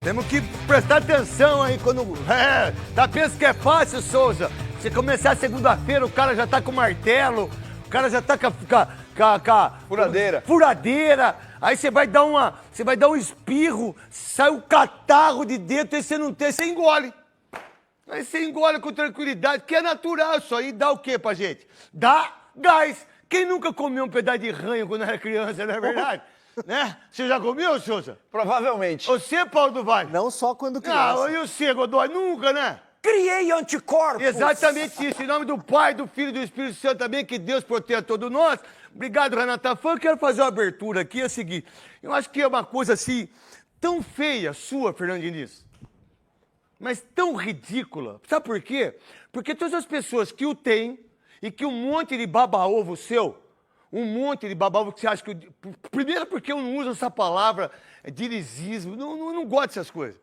Temos que prestar atenção aí quando... tá pensando que é fácil, Souza? Você começar segunda-feira, o cara já tá com martelo, o cara já tá com a furadeira. Aí você vai dar um espirro, sai um catarro de dentro, aí você não tem, você engole. Aí você engole com tranquilidade, que é natural isso aí. Dá o quê pra gente? Dá gás. Quem nunca comeu um pedaço de ranho quando era criança, não é verdade? Né? Você já comeu, Souza? Provavelmente. Você, Paulo do Vale? Não só quando criança. Ah, e você, Godoy? Nunca, né? Criei anticorpos. Exatamente isso. Em nome do Pai, do Filho e do Espírito Santo também, que Deus proteja todos nós. Obrigado, Renata Fã. Quero fazer uma abertura aqui. É o seguinte, eu acho que é uma coisa assim, tão feia sua, Fernando Diniz, mas tão ridícula. Sabe por quê? Porque todas as pessoas que o têm e que um monte de baba-ovo seu, um monte de baba-ovo que você acha que... Primeiro porque eu não uso essa palavra, dinizismo, não gosto dessas coisas.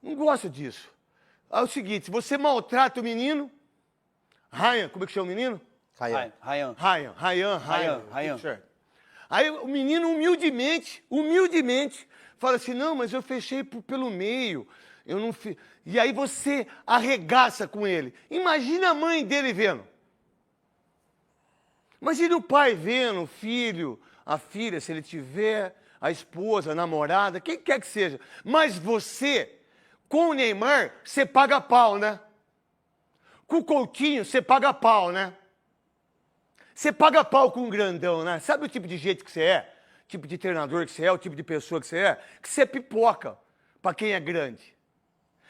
Não gosto disso. É o seguinte, se você maltrata o menino, Ryan, como é que chama o menino? Ryan. Certo. Aí o menino humildemente, fala assim, não, mas eu fechei pelo meio, eu não fiz... E aí você arregaça com ele. Imagina a mãe dele vendo. Imagina o pai vendo o filho, a filha, se ele tiver, a esposa, a namorada, quem quer que seja. Mas você... Com o Neymar, você paga pau, né? Com o Coutinho, você paga pau, né? Você paga pau com um grandão, né? Sabe o tipo de jeito que você é? O tipo de treinador que você é, o tipo de pessoa que você é? Que você pipoca pra quem é grande.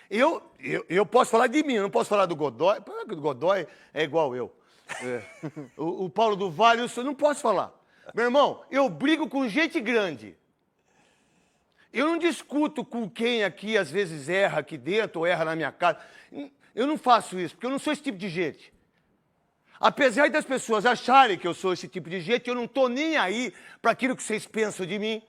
Eu posso falar de mim, eu não posso falar do Godoy. O Godoy é igual eu. É. O Paulo do Vale, eu não posso falar. Meu irmão, eu brigo com gente grande. Eu não discuto com quem aqui às vezes erra aqui dentro ou erra na minha casa. Eu não faço isso, porque eu não sou esse tipo de gente. Apesar das pessoas acharem que eu sou esse tipo de gente, eu não estou nem aí para aquilo que vocês pensam de mim.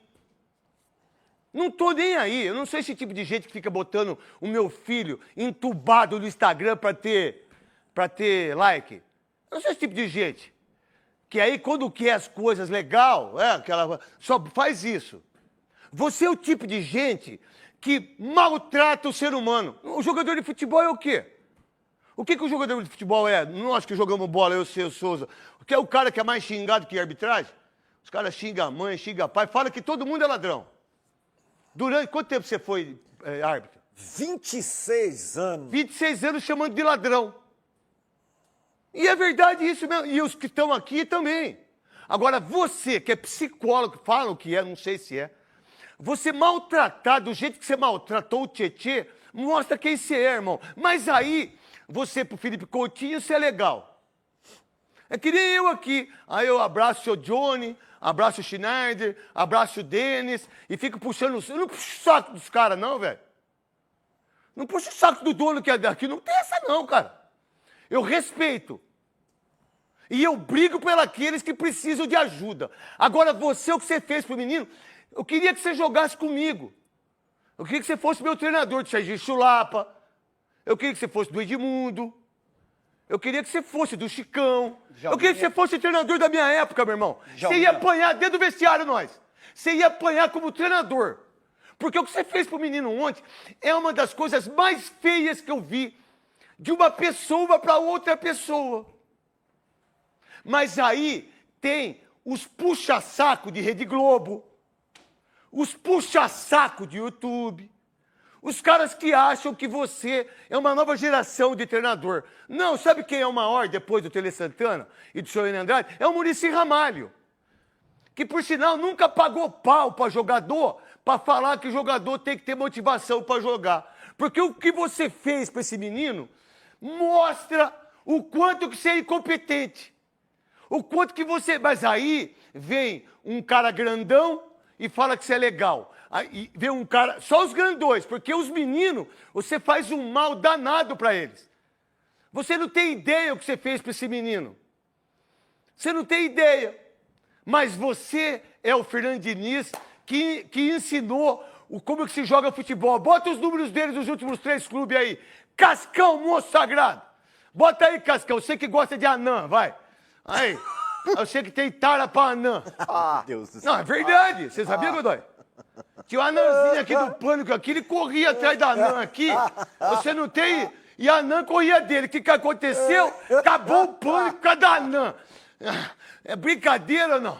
Não estou nem aí. Eu não sou esse tipo de gente que fica botando o meu filho entubado no Instagram para ter like. Eu não sou esse tipo de gente. Que aí quando quer as coisas legal, só faz isso. Você é o tipo de gente que maltrata o ser humano. O jogador de futebol é o quê? O que o jogador de futebol é? Nós que jogamos bola, eu sei, o Souza. O que é o cara que é mais xingado que arbitragem? Os caras xingam a mãe, xingam a pai, falam que todo mundo é ladrão. Durante quanto tempo você foi árbitro? 26 anos. 26 anos chamando de ladrão. E é verdade isso mesmo. E os que estão aqui também. Agora, você que é psicólogo, falam que é, não sei se é. Você maltratar do jeito que você maltratou o Tietê, mostra quem você é, irmão. Mas aí, você pro Felipe Coutinho, você é legal. É que nem eu aqui. Aí eu abraço o seu Johnny, abraço o Schneider, abraço o Denis e fico puxando... Eu não puxo o saco dos caras, não, velho. Não puxo o saco do dono que é daqui. Não tem essa, não, cara. Eu respeito. E eu brigo pelos que precisam de ajuda. Agora, você, o que você fez pro menino... Eu queria que você jogasse comigo. Eu queria que você fosse meu treinador de Serginho Chulapa. Eu queria que você fosse do Edmundo. Eu queria que você fosse do Chicão. Eu queria que você fosse treinador da minha época, meu irmão. Você ia apanhar dentro do vestiário, nós. Você ia apanhar como treinador. Porque o que você fez pro menino ontem é uma das coisas mais feias que eu vi de uma pessoa para outra pessoa. Mas aí tem os puxa-saco de Rede Globo, os puxa-saco de YouTube, os caras que acham que você é uma nova geração de treinador. Não, sabe quem é o maior depois do Tele Santana e do Senhor Andrade? É o Muricy Ramalho, que por sinal nunca pagou pau para jogador, para falar que o jogador tem que ter motivação para jogar. Porque o que você fez para esse menino mostra o quanto que você é incompetente. O quanto que você... Mas aí vem um cara grandão e fala que você é legal. Aí vem um cara, só os grandões, porque os meninos, você faz um mal danado para eles. Você não tem ideia o que você fez para esse menino. Você não tem ideia. Mas você é o Fernando Diniz que ensinou como que se joga futebol. Bota os números dele dos últimos 3 clubes aí. Cascão, moço sagrado. Bota aí, Cascão. Você que gosta de anã, vai. Aí. Eu sei que tem tara pra anã. Ah, Deus do céu. Não, é verdade. Você sabia, Godoy? Tinha uma anãzinha aqui do Pânico aqui, ele corria atrás da anã aqui. Você não tem... E a anã corria dele. O que aconteceu? Acabou o Pânico por causa da anã. É brincadeira, não?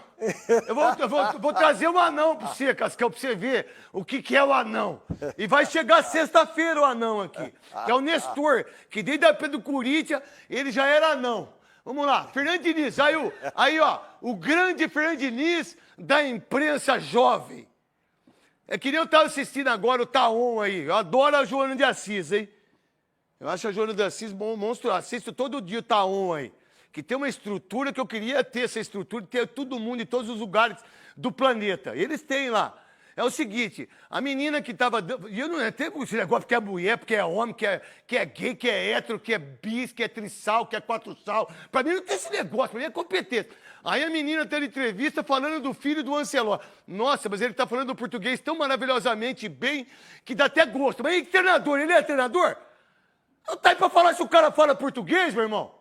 Eu vou trazer um anão pra você, Cascão, pra você ver o que é o anão. E vai chegar sexta-feira o anão aqui, que é o Nestor, que desde a época do Corinthians, ele já era anão. Vamos lá, Fernando Diniz, aí ó, o grande Fernando Diniz da imprensa jovem. É que nem eu tava assistindo agora o Taon aí, eu adoro a Joana de Assis, hein? Eu acho a Joana de Assis monstro, assisto todo dia o Taon aí. Que tem uma estrutura que eu queria ter, essa estrutura, ter todo mundo em todos os lugares do planeta. Eles têm lá. É o seguinte, a menina que estava... E eu não tenho esse negócio porque é mulher, porque é homem, que é gay, que é hétero, que é bis, que é trissal, que é quatro sal. Pra mim não tem esse negócio, pra mim é competência. Aí a menina teve entrevista falando do filho do Ancelotti. Nossa, mas ele tá falando português tão maravilhosamente bem que dá até gosto. Mas e treinador? Ele é treinador? Não tá aí pra falar se o cara fala português, meu irmão?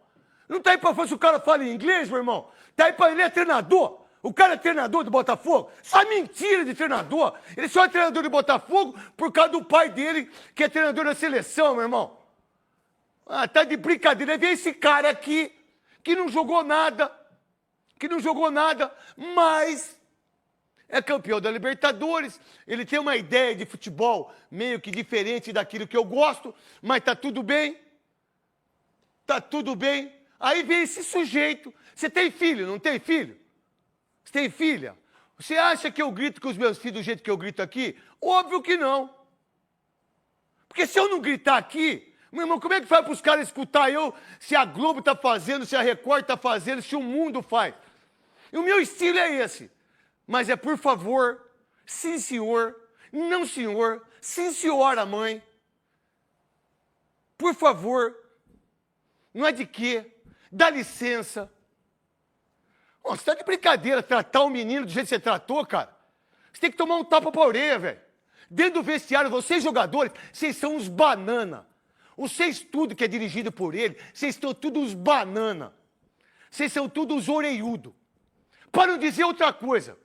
Não tá aí pra falar se o cara fala inglês, meu irmão? Tá aí pra ele é treinador. O cara é treinador do Botafogo. Só mentira de treinador. Ele só é treinador do Botafogo por causa do pai dele, que é treinador da seleção, meu irmão. Ah, tá de brincadeira. Vê esse cara aqui, que não jogou nada, mas é campeão da Libertadores. Ele tem uma ideia de futebol meio que diferente daquilo que eu gosto, mas tá tudo bem. Tá tudo bem. Aí vem esse sujeito. Você tem filho, não tem filho? Você tem filha? Você acha que eu grito com os meus filhos do jeito que eu grito aqui? Óbvio que não. Porque se eu não gritar aqui, meu irmão, como é que faz para os caras escutar eu se a Globo tá fazendo, se a Record tá fazendo, se o mundo faz? E o meu estilo é esse. Mas é por favor, sim senhor, não senhor, sim senhora mãe. Por favor, não é de quê? Dá licença. Oh, você tá de brincadeira tratar o menino do jeito que você tratou, cara? Você tem que tomar um tapa pra orelha, velho. Dentro do vestiário, vocês jogadores, vocês são uns banana. Vocês tudo que é dirigido por ele, vocês estão tudo uns banana. Vocês são tudo uns orelhudo. Para não dizer outra coisa.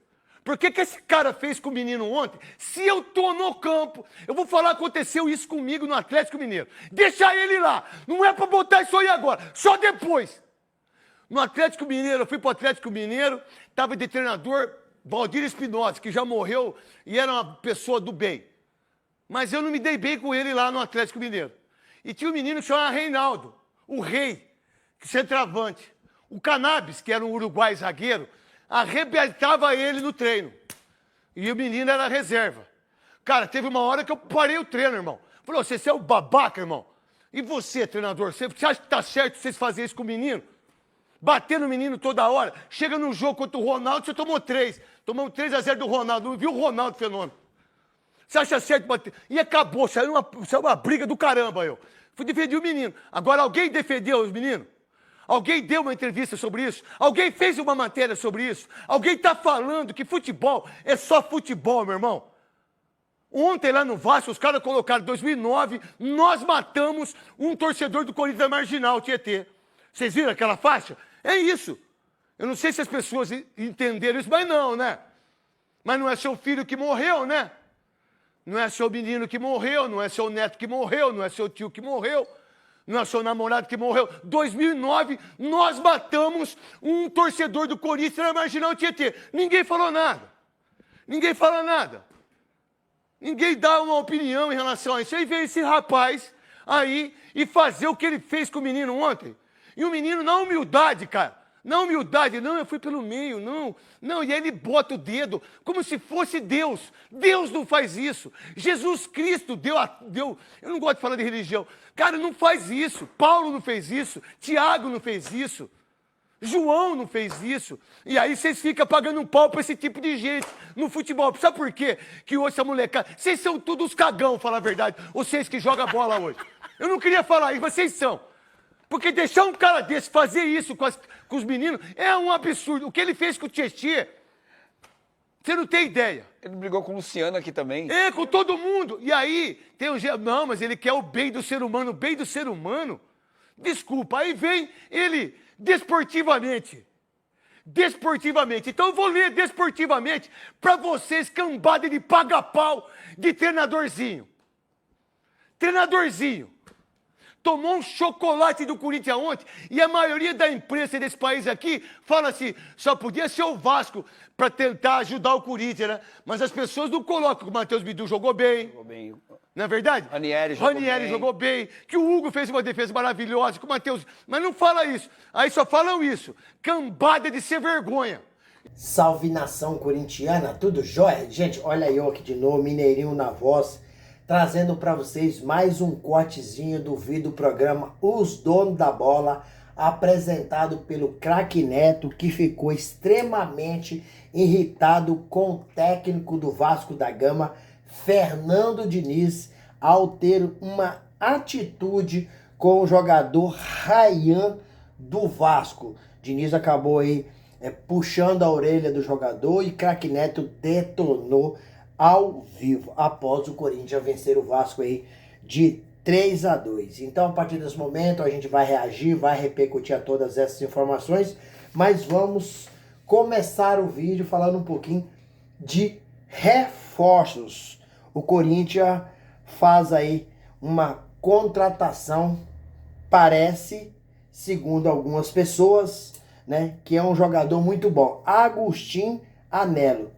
Por que esse cara fez com o menino ontem? Se eu tô no campo, eu vou falar que aconteceu isso comigo no Atlético Mineiro. Deixa ele lá. Não é pra botar isso aí agora, só depois. No Atlético Mineiro, eu fui pro Atlético Mineiro, tava de treinador Valdir Espinosa, que já morreu e era uma pessoa do bem. Mas eu não me dei bem com ele lá no Atlético Mineiro. E tinha um menino que chamava Reinaldo, o rei, centroavante. O Cannabis, que era um uruguai zagueiro, arrebentava ele no treino. E o menino era reserva. Cara, teve uma hora que eu parei o treino, irmão. Falei, você é o babaca, irmão. E você, treinador, você acha que tá certo vocês fazerem isso com o menino? Bater no menino toda hora. Chega no jogo contra o Ronaldo, você tomou 3. Tomamos 3-0 do Ronaldo. Não viu o Ronaldo fenômeno. Você acha certo bater? E acabou, saiu uma briga do caramba, eu. Fui defender o menino. Agora, alguém defendeu os meninos? Alguém deu uma entrevista sobre isso? Alguém fez uma matéria sobre isso? Alguém está falando que futebol é só futebol, meu irmão? Ontem lá no Vasco, os caras colocaram, em 2009, nós matamos um torcedor do Corinthians Marginal, Tietê. Vocês viram aquela faixa? É isso. Eu não sei se as pessoas entenderam isso, mas não, né? Mas não é seu filho que morreu, né? Não é seu menino que morreu, não é seu neto que morreu, não é seu tio que morreu. Não é seu namorado que morreu. 2009, nós matamos um torcedor do Corinthians na Marginal Tietê. Ninguém falou nada. Ninguém fala nada. Ninguém dá uma opinião em relação a isso. Aí veio esse rapaz aí e fazer o que ele fez com o menino ontem. E o menino, na humildade, cara. Na humildade, não, eu fui pelo meio, não. Não, e aí ele bota o dedo como se fosse Deus. Deus não faz isso. Jesus Cristo deu... Eu não gosto de falar de religião. Cara, não faz isso. Paulo não fez isso. Tiago não fez isso. João não fez isso. E aí vocês ficam pagando um pau pra esse tipo de gente no futebol. Sabe por quê? Que hoje essa molecada... Vocês são todos cagão, falar a verdade. Vocês que jogam bola hoje. Eu não queria falar isso, vocês são. Porque deixar um cara desse fazer isso com os meninos é um absurdo. O que ele fez com o Tietê, você não tem ideia. Ele brigou com o Luciano aqui também. É, com todo mundo. E aí, tem um... Não, mas ele quer o bem do ser humano. O bem do ser humano? Desculpa. Aí vem ele, desportivamente, desportivamente. Então eu vou ler desportivamente para vocês, cambada de paga-pau de treinadorzinho. Treinadorzinho. Tomou um chocolate do Corinthians ontem e a maioria da imprensa desse país aqui fala assim, só podia ser o Vasco para tentar ajudar o Corinthians, né? Mas as pessoas não colocam que o Matheus Bidu jogou bem. Jogou bem. Não é verdade? Ranieri jogou bem. Que o Hugo fez uma defesa maravilhosa, que o Matheus... Mas não fala isso. Aí só falam isso. Cambada de ser vergonha. Salve nação corintiana, tudo jóia? Gente, olha eu aqui de novo, Mineirinho na voz, trazendo para vocês mais um cortezinho do vídeo do programa Os Donos da Bola, apresentado pelo craque Neto, que ficou extremamente irritado com o técnico do Vasco da Gama, Fernando Diniz, ao ter uma atitude com o jogador Ryan do Vasco. Diniz acabou aí puxando a orelha do jogador e craque Neto detonou ao vivo, após o Corinthians vencer o Vasco aí de 3-2. Então, a partir desse momento, a gente vai reagir, vai repercutir a todas essas informações, mas vamos começar o vídeo falando um pouquinho de reforços. O Corinthians faz aí uma contratação, parece, segundo algumas pessoas, né, que é um jogador muito bom, Agustin Anello.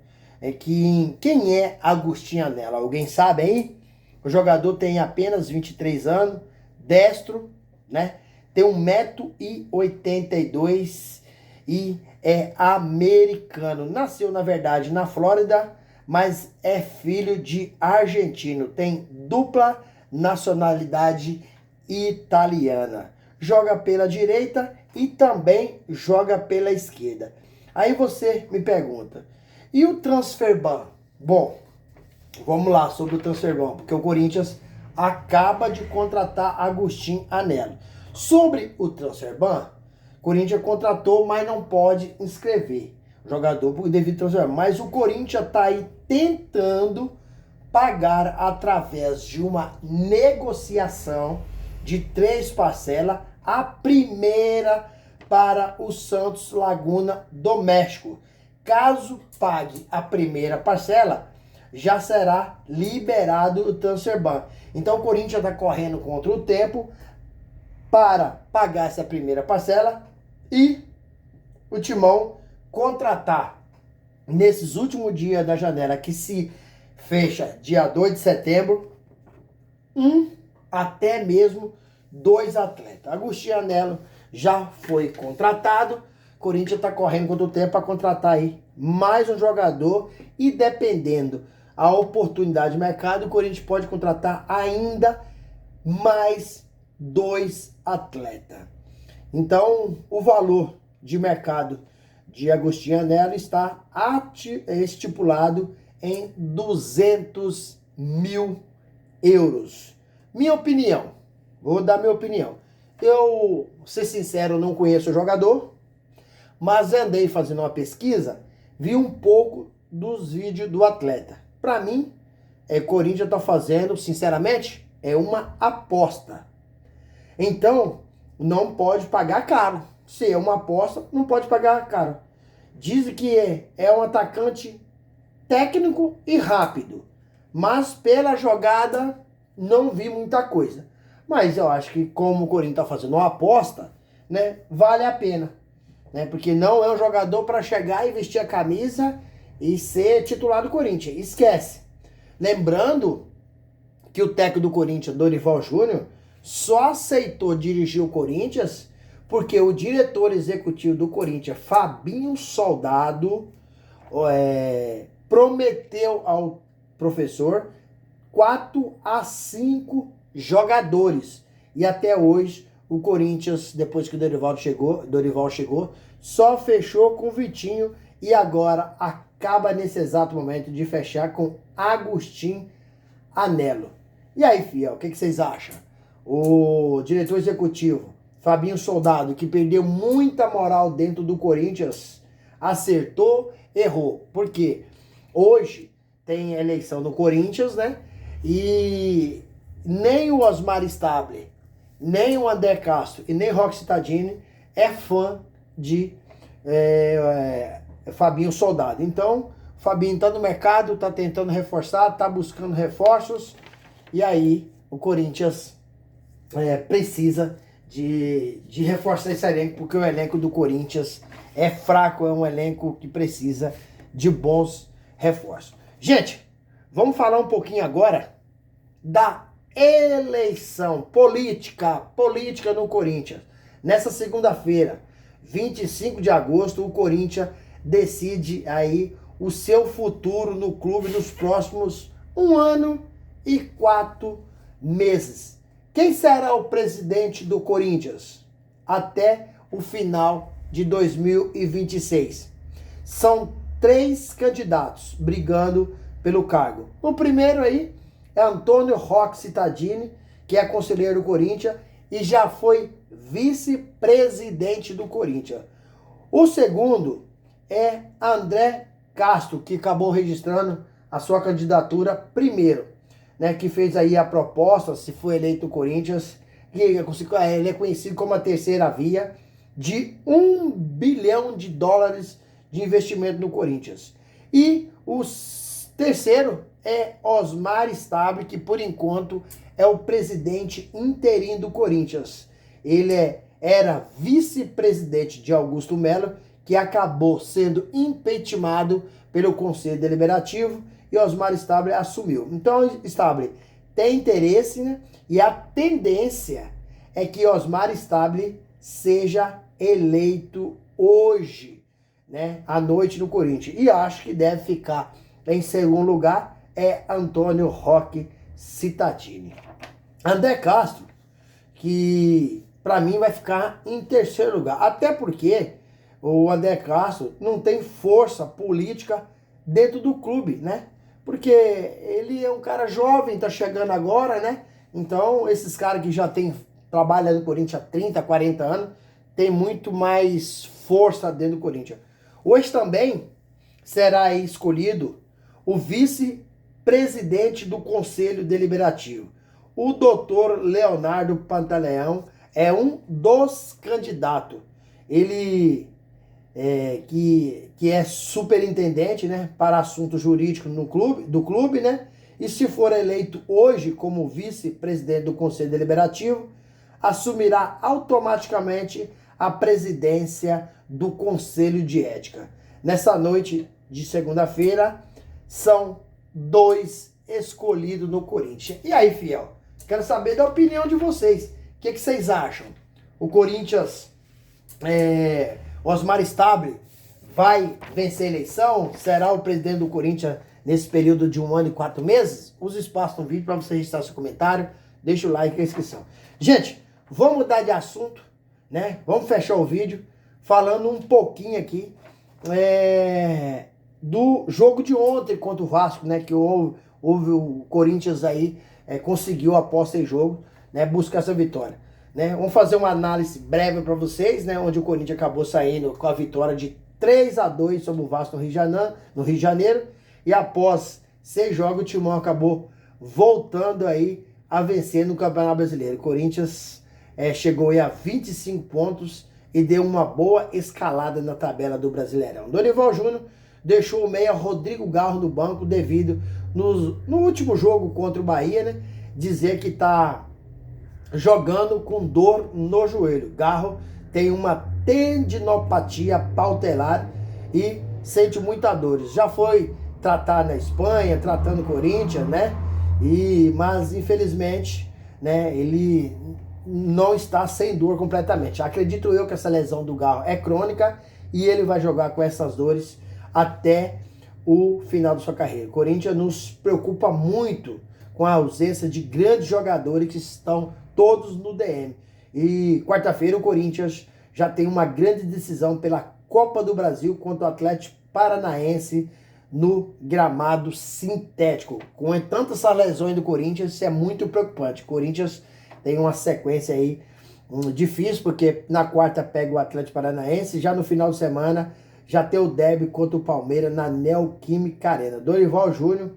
Quem é Agustin Anello? Alguém sabe aí? O jogador tem apenas 23 anos, destro, né? Tem 1,82 m e é americano. Nasceu, na verdade, na Flórida, mas é filho de argentino. Tem dupla nacionalidade italiana. Joga pela direita e também joga pela esquerda. Aí você me pergunta, e o transfer ban? Bom, vamos lá sobre o transfer ban, porque o Corinthians acaba de contratar Agustin Anello. Sobre o transfer ban, o Corinthians contratou, mas não pode inscrever o jogador devido ao transfer ban. Mas o Corinthians está aí tentando pagar através de uma negociação de 3 parcelas, a primeira para o Santos Laguna do México. Caso pague a primeira parcela, já será liberado o transfer ban. Então o Corinthians está correndo contra o tempo para pagar essa primeira parcela e o Timão contratar nesses últimos dias da janela, que se fecha dia 2 de setembro, até mesmo 2 atletas. Agustin Anello já foi contratado. Corinthians está correndo contra o tempo para contratar aí mais um jogador e, dependendo a oportunidade de mercado, o Corinthians pode contratar ainda mais 2 atletas. Então, o valor de mercado de Agustin Anello está estipulado em 200 mil euros. Minha opinião, vou dar minha opinião. Eu, ser sincero, não conheço o jogador, mas andei fazendo uma pesquisa, vi um pouco dos vídeos do atleta. Para mim, Corinthians está fazendo, sinceramente, é uma aposta. Então, não pode pagar caro. Se é uma aposta, não pode pagar caro. Dizem que é um atacante técnico e rápido, mas pela jogada não vi muita coisa. Mas eu acho que como o Corinthians está fazendo uma aposta, né, vale a pena. Né, porque não é um jogador para chegar e vestir a camisa e ser titular do Corinthians. Esquece. Lembrando que o técnico do Corinthians, Dorival Júnior, só aceitou dirigir o Corinthians porque o diretor executivo do Corinthians, Fabinho Soldado, prometeu ao professor 4 a 5 jogadores. E até hoje, o Corinthians, depois que o Dorival chegou, só fechou com o Vitinho e agora acaba nesse exato momento de fechar com Agustin Anello. E aí, fiel, o que vocês acham? O diretor executivo, Fabinho Soldado, que perdeu muita moral dentro do Corinthians, acertou, errou. Por quê? Hoje tem eleição no Corinthians, né? E nem o Osmar Stabler, nem o André Castro e nem o Roque Cittadini é fã de Fabinho Soldado. Então, o Fabinho está no mercado, está tentando reforçar, está buscando reforços. E aí, o Corinthians precisa de reforçar esse elenco, porque o elenco do Corinthians é fraco, é um elenco que precisa de bons reforços. Gente, vamos falar um pouquinho agora da eleição política no Corinthians. Nessa segunda-feira, 25 de agosto, o Corinthians decide aí o seu futuro no clube nos próximos 1 ano e 4 meses. Quem será o presidente do Corinthians até o final de 2026? São 3 candidatos brigando pelo cargo. O primeiro aí é Antônio Roque Cittadini, que é conselheiro do Corinthians e já foi vice-presidente do Corinthians. O segundo é André Castro, que acabou registrando a sua candidatura primeiro, né, que fez aí a proposta, se for eleito o Corinthians, que ele é conhecido como a terceira via, de $1 bilhão de investimento no Corinthians. E o terceiro é Osmar Stabile, que por enquanto é o presidente interino do Corinthians. Ele era vice-presidente de Augusto Melo, que acabou sendo impeachmentado pelo Conselho Deliberativo, e Osmar Stabile assumiu. Então, Stabile tem interesse, né? E a tendência é que Osmar Stabile seja eleito hoje, né, à noite no Corinthians. E acho que deve ficar em segundo lugar é Antônio Roque Cittadini. André Castro, que para mim vai ficar em terceiro lugar. Até porque o André Castro não tem força política dentro do clube, né? Porque ele é um cara jovem, tá chegando agora, né? Então, esses caras que já trabalham no Corinthians há 30, 40 anos, tem muito mais força dentro do Corinthians. Hoje também será escolhido o vice-presidente do Conselho Deliberativo. O doutor Leonardo Pantaleão é um dos candidatos. Ele que é superintendente, né, para assuntos jurídicos do clube, né? E se for eleito hoje como vice-presidente do Conselho Deliberativo, assumirá automaticamente a presidência do Conselho de Ética. Nessa noite de segunda-feira, são 2 escolhidos no Corinthians. E aí, fiel? Quero saber da opinião de vocês. O que vocês acham? O Corinthians, Osmar Stabile, vai vencer a eleição? Será o presidente do Corinthians nesse período de 1 ano e 4 meses? Use o espaço no vídeo para você registrar seu comentário. Deixa o like e a inscrição. Gente, vamos mudar de assunto, né? Vamos fechar o vídeo falando um pouquinho aqui do jogo de ontem contra o Vasco, né? Que houve o Corinthians aí conseguiu após esse jogo, né, buscar essa vitória, né? Vamos fazer uma análise breve para vocês, né? Onde o Corinthians acabou saindo com a vitória de 3-2 sobre o Vasco no Rio de Janeiro. E após 6 jogos, o Timão acabou voltando aí a vencer no Campeonato Brasileiro. O Corinthians chegou aí a 25 pontos e deu uma boa escalada na tabela do Brasileirão. Dorival Júnior deixou o meia Rodrigo Garro no banco devido no último jogo contra o Bahia, né, dizer que tá jogando com dor no joelho. Garro tem uma tendinopatia patelar e sente muita dor. Já foi tratar na Espanha, tratando o Corinthians, né? Mas infelizmente, né, ele não está sem dor completamente. Acredito eu que essa lesão do Garro é crônica e ele vai jogar com essas dores até o final da sua carreira. O Corinthians nos preocupa muito com a ausência de grandes jogadores que estão todos no DM. E quarta-feira o Corinthians já tem uma grande decisão pela Copa do Brasil contra o Atlético Paranaense no gramado sintético. Com tantas lesões do Corinthians, isso é muito preocupante. O Corinthians tem uma sequência aí difícil, porque na quarta pega o Atlético Paranaense, já no final de semana já tem o derby contra o Palmeiras na Neoquímica Arena. Dorival Júnior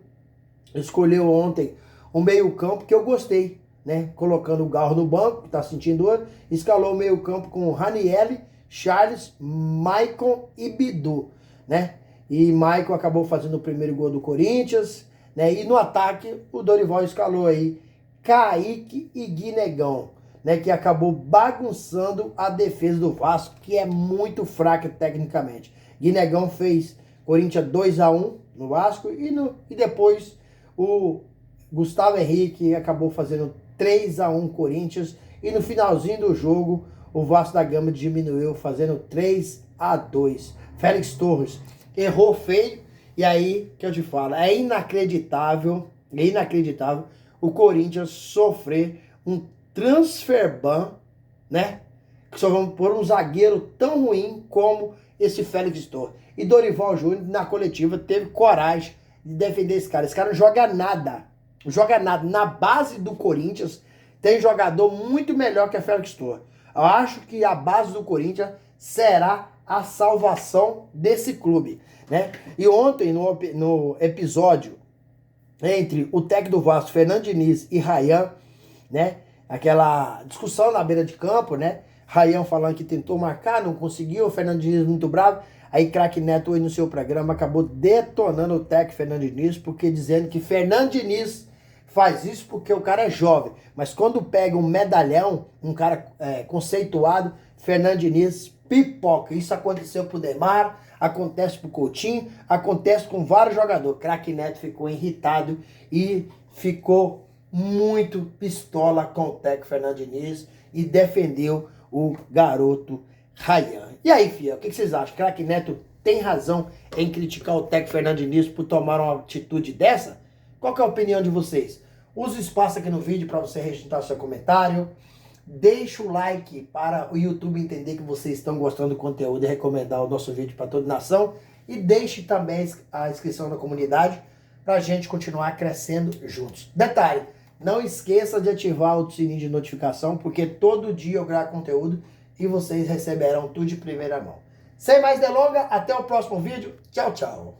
escolheu ontem um meio-campo que eu gostei, né? Colocando o Garro no banco, que tá sentindo dor, escalou o meio-campo com o Ranieri, Charles, Maicon e Bidu, né? E Maicon acabou fazendo o primeiro gol do Corinthians, né? E no ataque, o Dorival escalou aí Kaique e Guinegão, né? Que acabou bagunçando a defesa do Vasco, que é muito fraca tecnicamente. Guinegão fez Corinthians 2-1 no Vasco e depois o Gustavo Henrique acabou fazendo 3-1 Corinthians, e no finalzinho do jogo o Vasco da Gama diminuiu fazendo 3-2. Félix Torres errou feio, e aí que eu te falo, é inacreditável o Corinthians sofrer um transfer ban, né? Que só vamos pôr um zagueiro tão ruim como esse Félix Torres. E Dorival Júnior, na coletiva, teve coragem de defender esse cara. Esse cara não joga nada. Não joga nada. Na base do Corinthians, tem jogador muito melhor que a Félix Torres. Eu acho que a base do Corinthians será a salvação desse clube, né? E ontem, no episódio entre o técnico do Vasco, Fernando Diniz, e Rayan, né? Aquela discussão na beira de campo, né? Rayan falando que tentou marcar, não conseguiu, o Fernando Diniz muito bravo. Aí Craque Neto, no seu programa, acabou detonando o técnico Fernando Diniz, porque dizendo que Fernando Diniz faz isso porque o cara é jovem. Mas quando pega um medalhão, um cara conceituado, Fernando Diniz pipoca. Isso aconteceu pro Neymar, acontece pro Coutinho, acontece com vários jogadores. Craque Neto ficou irritado e ficou muito pistola com o técnico Fernando Diniz e defendeu o garoto Rayan. E aí, filha, o que vocês acham? Craque Neto tem razão em criticar o técnico Fernando Diniz por tomar uma atitude dessa? Qual que é a opinião de vocês? Use o espaço aqui no vídeo para você registrar seu comentário. Deixa o like para o YouTube entender que vocês estão gostando do conteúdo e recomendar o nosso vídeo para toda a nação. E deixe também a inscrição na comunidade para a gente continuar crescendo juntos. Detalhe, não esqueça de ativar o sininho de notificação, porque todo dia eu gravo conteúdo e vocês receberão tudo de primeira mão. Sem mais delongas, até o próximo vídeo. Tchau, tchau.